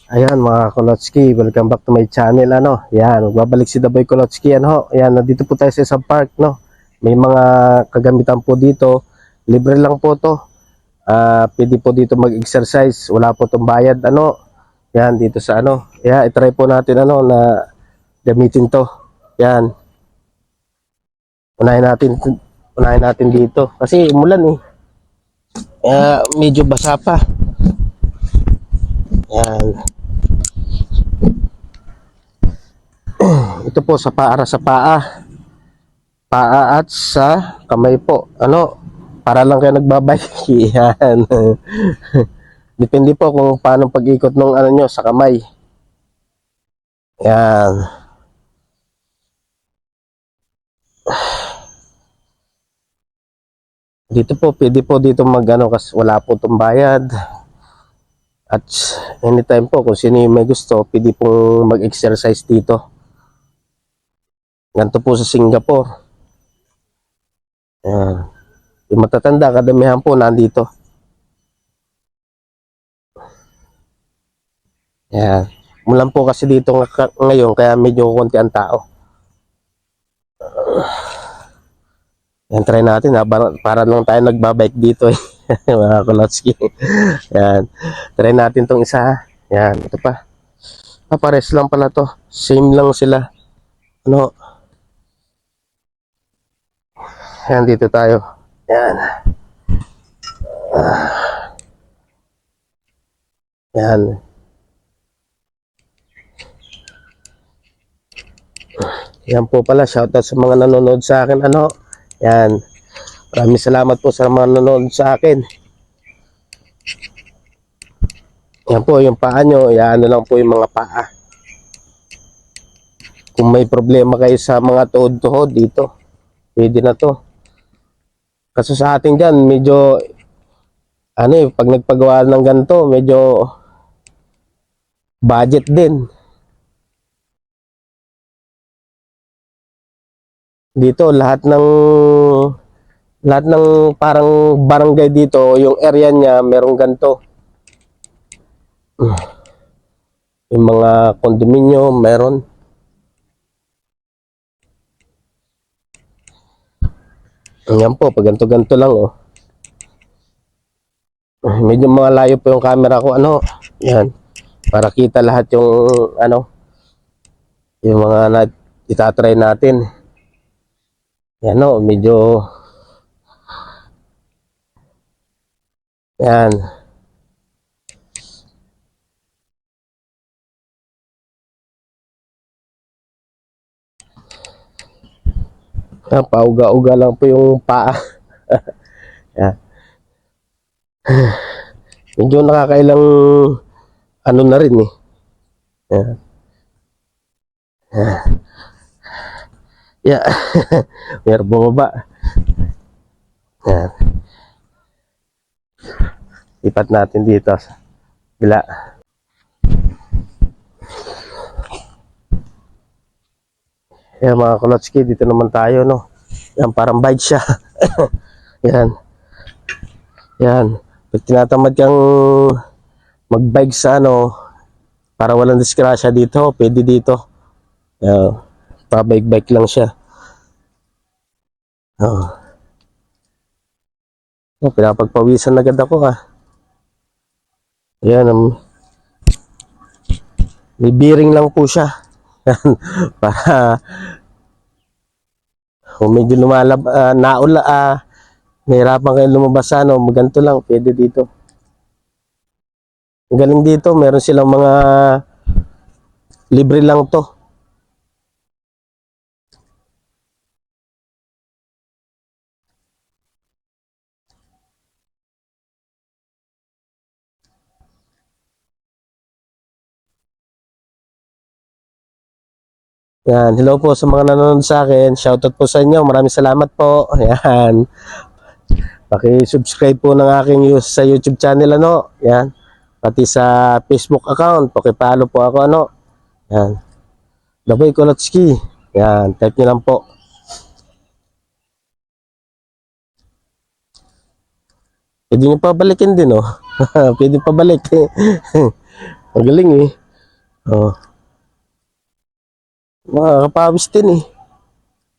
Ayan mga Kolotski, welcome back to my channel. Yan, magbabalik si The Boy Kolotski. Yan, nandito po tayo sa isang park, no. May mga kagamitan po dito. Libre lang po to. Pwede po dito mag-exercise. Wala po tong bayad, Yan, dito sa i-try po natin na gamitin to. Yan. Unahin natin dito kasi umulan eh. Medyo basa pa. Yan. Ito po para sa paa at sa kamay po. Para lang kayo nagbabike. Yan. Depende po kung paano pag-ikot ng nyo sa kamay. Yan. Dito po, pwede po dito kasi wala po itong bayad. At anytime po, kung sino yung may gusto, pwede pong mag-exercise dito. Ganito po sa Singapore. Yan. Yung matatanda, kadamihan po nandito. Yan. Mulan po kasi dito ngayon, kaya medyo konti ang tao. Yan, try natin para lang tayo nagbabike dito eh. Mga Kolotski. Yan. Try natin tong isa. Yan, ito pa. Pares lang pala to. Same lang sila. Yan, dito tayo. Yan. Yan. Yan po pala. Shoutout sa mga nanonood sa akin. Yan. Maraming salamat po sa mga nanonood sa akin. Yan po, yung paa nyo, lang po yung mga paa. Kung may problema kayo sa mga tuhod-tuhod dito, pwede na to. Kasi sa atin dyan, medyo, pag nagpagawa ng ganito, medyo budget din. Dito, lahat ng parang barangay dito, yung area niya, merong ganito. Yung mga kondominyo, meron. Yan po, pag ganito-ganito lang, Medyo mga layo po yung camera ko, Yan. Para kita lahat yung, yung mga itatry natin. Yan, medyo, yan. Pauga-uga lang po yung paa. Yan. Medyo nakakailang na rin eh. Yan. Yeah. Meron bumaba. Yan. Lipat natin dito sa bila. Yan mga Kolotski, dito naman tayo, Yan, parang bike siya. Yan. Yan. Pag tinatamad kang mag-bike sa para walang disgrasya dito, pwede dito. Yan. Pa-bike-bike lang siya. Pinapagpawisan agad ako Yan. May bearing lang po siya. Para kung medyo nahirapan kayo lumabas ganito lang, pwede dito. Ang galing dito, meron silang mga libre lang to. Yan, hello po sa mga nanonood sa akin. Shoutout po sa inyo. Maraming salamat po. Yan. Paki-subscribe po ng aking sa YouTube channel Yan. Pati sa Facebook account, paki-follow po ako Yan. The Boy Kolotski. Yan, type niyo lang po. Pwede niyo pa balikin din Pwede pa balik. Magaling eh. Oh. Makakapawis din eh.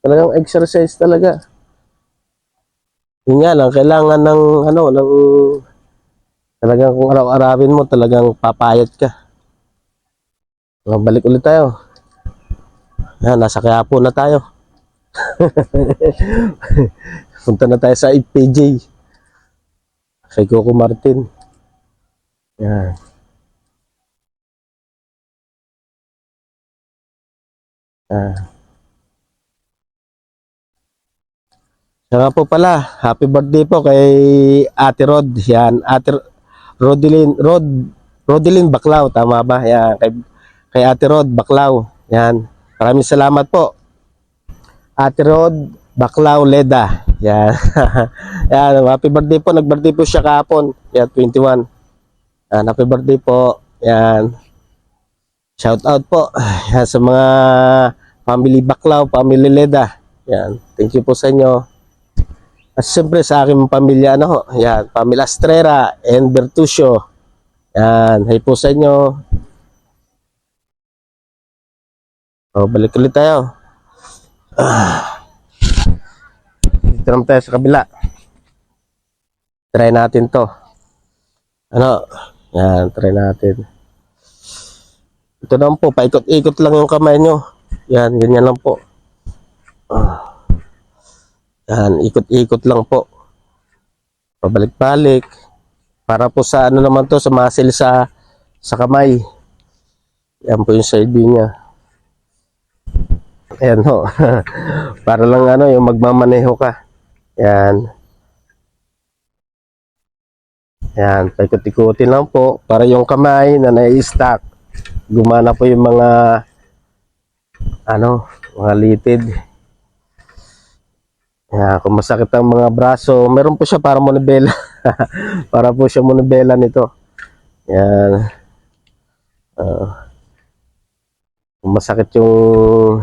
Talagang exercise talaga. Yun nga lang, kailangan ng ano, ng talagang kung araw-arawin mo, talagang papayat ka. Balik ulit tayo. Yan, nasa Quiapo na tayo. Punta na tayo sa 8PJ. Kay Coco Martin. Yan. Ah. Saka po pala, happy birthday po kay Ate Rod. Yan, Rodelin Baclaw, tama ba? Yan, kay Ate Rod Baclaw. Yan. Maraming salamat po. Ate Rod Baclaw Leda. Yan. Yan, happy birthday po. Nag-birthday po siya kahapon. Yan, 21. Yan, happy birthday po. Yan. Shout out po. Yan, sa mga family Baclaw, family Leda. Yan. Thank you po sa inyo. At siyempre sa aking pamilya, ano ho, yan, pamilya Estrera and Bertuccio. Yan, hi po sa inyo. O, balik ulit tayo. Dito naman tayo sa kabila. Try natin to. Ano, yan, try natin. Ito naman po, paikot-ikot lang yung kamay nyo. Yan, ganyan lang po. Yan, ikot-ikot lang po. Pabalik-balik. Para po sa ano naman to, sa muscle sa kamay. Yan po yung side view niya. Ayan ho. Para lang ano, yung magmamaneho ka. Yan. Yan, paikot-ikutin lang po. Para yung kamay na nai-stack. Gumana po yung mga ano, mga litid. Yan, kung masakit ang mga braso, meron po siya para monobela. Para po siya monobela nito. Yan. Kung masakit yung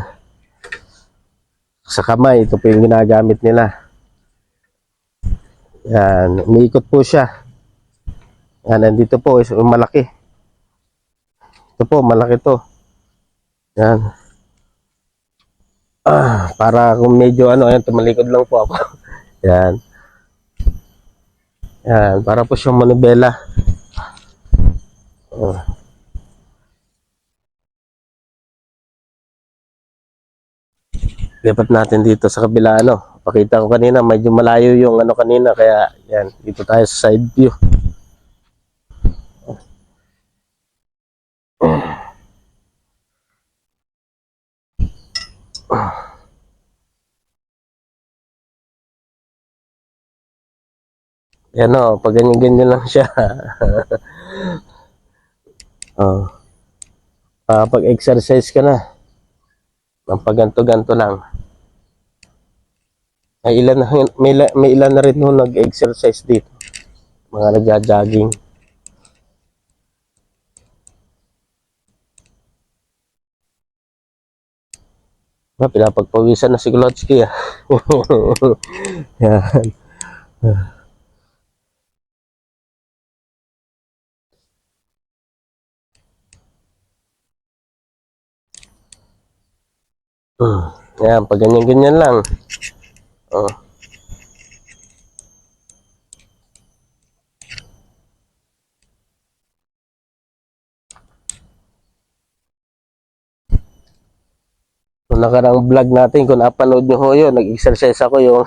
sa kamay, ito po yung ginagamit nila. Yan, umiikot po siya. Yan, nandito po, yung malaki. Ito po, malaki to. Yan. Para kung medyo ano, ayan, tumalikod lang po ako. Yan. Yan, para po siyang manubela. Lipat natin dito sa kabila, ano. Pakita ko kanina, medyo malayo yung ano kanina, kaya yan, dito tayo sa side view. Yan o, pag ganyan-ganyan lang siya. Oh. Pag-exercise ka na. Ng pag-ganto-ganto lang. May ilan na rin nung nag-exercise dito. Mga nagja-jogging. Pinapagpawisan na si Glotsky ah. Yan. Yan, pag ganyan-ganyan lang. Oh. Nung nakarang vlog natin, kung napanood nyo ho yun, nag-exercise ako yung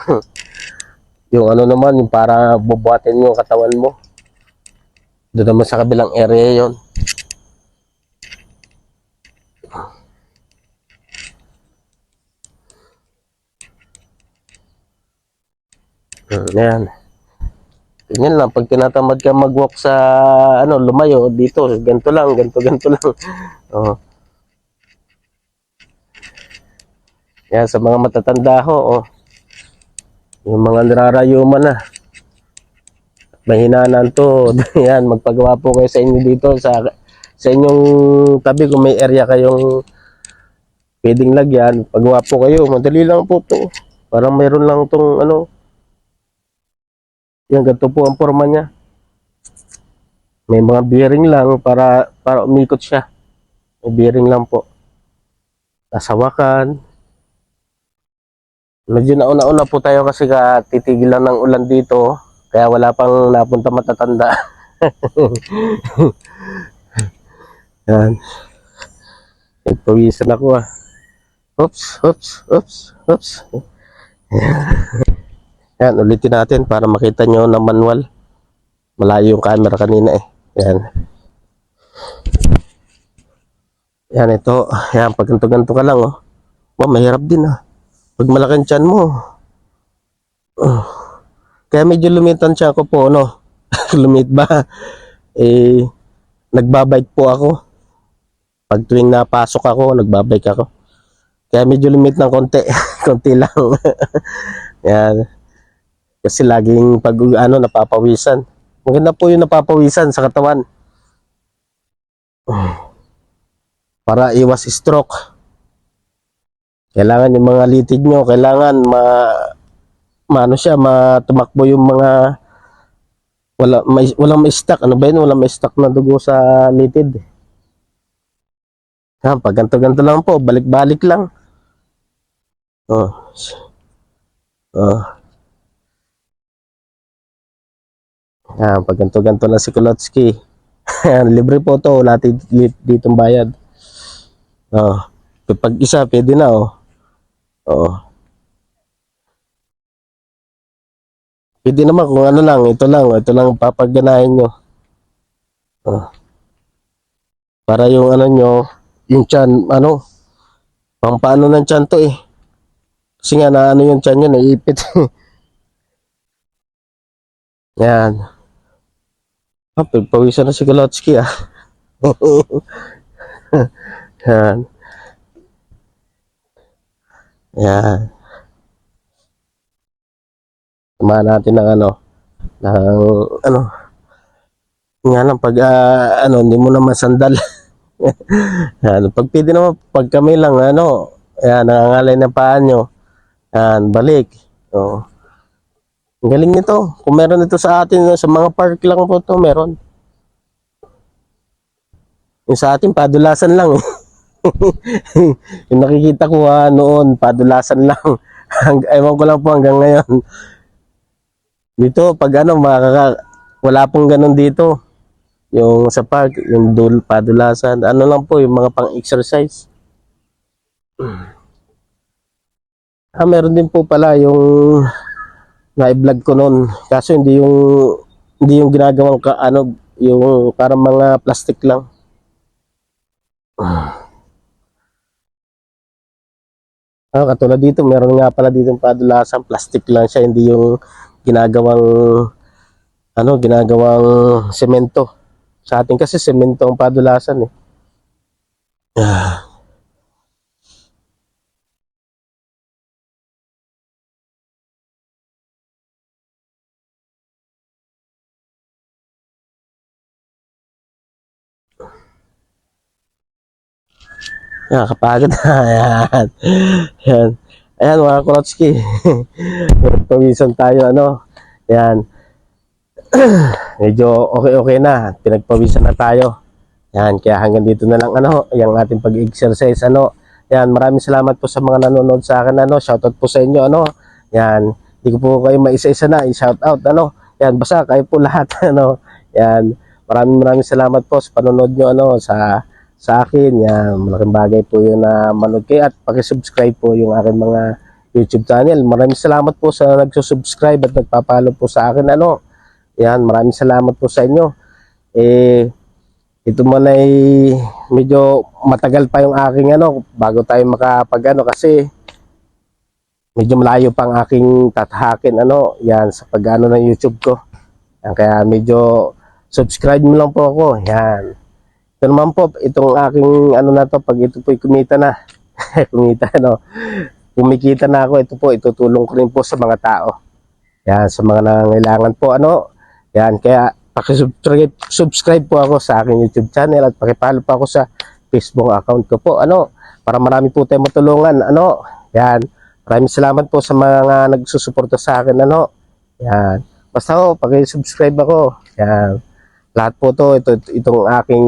yung ano naman, yung para bubuhatin mo yung katawan mo. Doon naman sa kabilang area yon. Yan. Ganyan lang, pag tinatamad ka mag-walk sa ano, lumayo dito, ganito lang, ganito lang. Oh. Yan, sa mga matatanda ho, oh. Yung mga nirarayuman na. Mahinanan to. Yan, magpagawa po kayo sa inyo dito, sa inyong tabi, kung may area kayong pwedeng lagyan, pagawa po kayo. Madali lang po to. Parang mayroon lang tong ano. Yan, ganito po ang forma niya. May mga bearing lang para umikot siya. May bearing lang po. Nasawakan. Medyo nauna-una po tayo kasi titigil lang ng ulan dito. Kaya wala pang napunta matatanda. Yan. Nagpawisan ako ah. Oops, oops, oops, oops. Yan, ulitin natin para makita nyo na manual. Malayo yung camera kanina eh. Yan. Yan ito. Yan, pag ganto-ganto ka lang oh. Mahirap din ah. Pag malaking tiyan mo. Kaya medyo lumitan siya ako po, no? Lumit ba? Eh, nagbabike po ako. Pag tuwing napasok ako, nagbabike ako. Kaya medyo lumit ng konti. Konti lang. Yan. Kasi laging pag napapawisan. Maganda po yung napapawisan sa katawan. Para iwas stroke. Kailangan yung mga litid nyo, kailangan matumakbo yung mga walang ma-stuck. Ano ba yun? Walang ma-stuck na dugo sa litid. Yan, pag ganto-ganto lang po, balik-balik lang. Oh. Oh. Yan, pag ganto-ganto na si Kulotsky. Libre po to, wala ditong bayad. Oh. Pag isa, pwede na oh. Oh. Pwede naman kung ano lang, ito lang papaganahin nyo. Oh. Para yung nyo, yung tiyan, pang paano ng tiyan to eh. Kasi nga yung tiyan nyo, naiipit. Yan. Pagpawisan na si Kulotsky ah. Yan. Yan. Tumahan natin ng nga lang pag hindi mo naman sandal. Yan, pag pwede naman pag kami lang yan, nangangalay ng paa nyo. Yan, balik. Oh. Ang galing nito. Kung meron ito sa atin, sa mga park lang po to meron. Yung sa atin, padulasan lang eh. Yung nakikita ko noon, padulasan lang. Ewan ko lang po hanggang ngayon. Dito, pag wala pong ganun dito. Yung sa park, yung padulasan. Ano lang po, yung mga pang-exercise. Meron din po pala yung na-vlog ko noon. Kaso hindi yung ginagawang yung parang mga plastic lang. Katulad dito, meron nga pala dito padulasan, plastic lang siya, hindi yung ginagawang semento. Sa atin kasi semento ang padulasan eh. Yan, kapagod na. Ayan. Ayan. Ayan mga Kulotsky. Pawisan tayo, Ayan. Medyo okay na. Pinagpawisan na tayo. Ayan, kaya hanggang dito na lang, yung ating pag-exercise, Ayan, maraming salamat po sa mga nanonood sa akin, Shoutout po sa inyo, Ayan, hindi ko po kayo maisa-isa na, i-shoutout, Ayan, basta kayo po lahat, Ayan, maraming salamat po sa panonood nyo, sa akin. Yan, malaking bagay po yun na manood kayo at pakisubscribe po yung aking mga YouTube channel. Maraming salamat po sa nagsusubscribe at nagpapalo po sa akin. Yan, maraming salamat po sa inyo. Ito man ay medyo matagal pa yung aking bago tayo kasi medyo malayo pang aking tatahakin yan sa ng YouTube ko. Yan, kaya medyo subscribe mo lang po ako. Yan. Ito naman po, itong aking pag ito po kumita na, kumikita na ako, ito po, itutulong ko rin po sa mga tao. Yan, sa mga nangangailangan po, yan, kaya pakisubscribe po ako sa aking YouTube channel at pakipalo po ako sa Facebook account ko po, para marami po tayong matulungan, yan, maraming salamat po sa mga nagsusuporta sa akin, yan, basta pakisubscribe ako, yan. Lahat po itong aking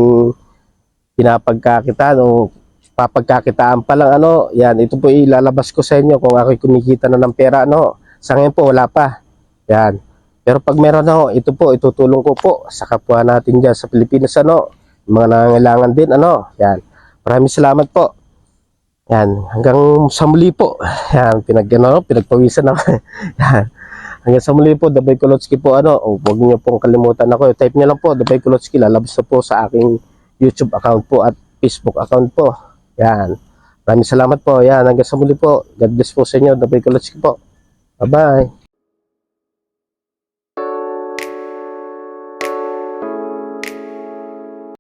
pinapagkakitaan o papagkakitaan pa lang ano, yan, ito po ilalabas ko sa inyo kung ako kumikita na ng pera ano. Sa ngayon po wala pa. Yan. Pero pag meron ako, ito po itutulong ko po sa kapwa natin diyan sa Pilipinas ano, mga nangangailangan din ano. Yan. Maraming salamat po. Yan, hanggang sa muli po. Yan, pinagpawisan ako. Yan. Hanggang sa muli po, Dabay Kulotski po ano. O, huwag niyo pong kalimutan ako. Type niyo lang po, Dabay Kulotski, lalabas na po sa aking YouTube account po at Facebook account po. Yan. Maraming salamat po. Yan, hanggang sa muli po. God bless po sa inyo, Dabay Kulotski po. Bye-bye.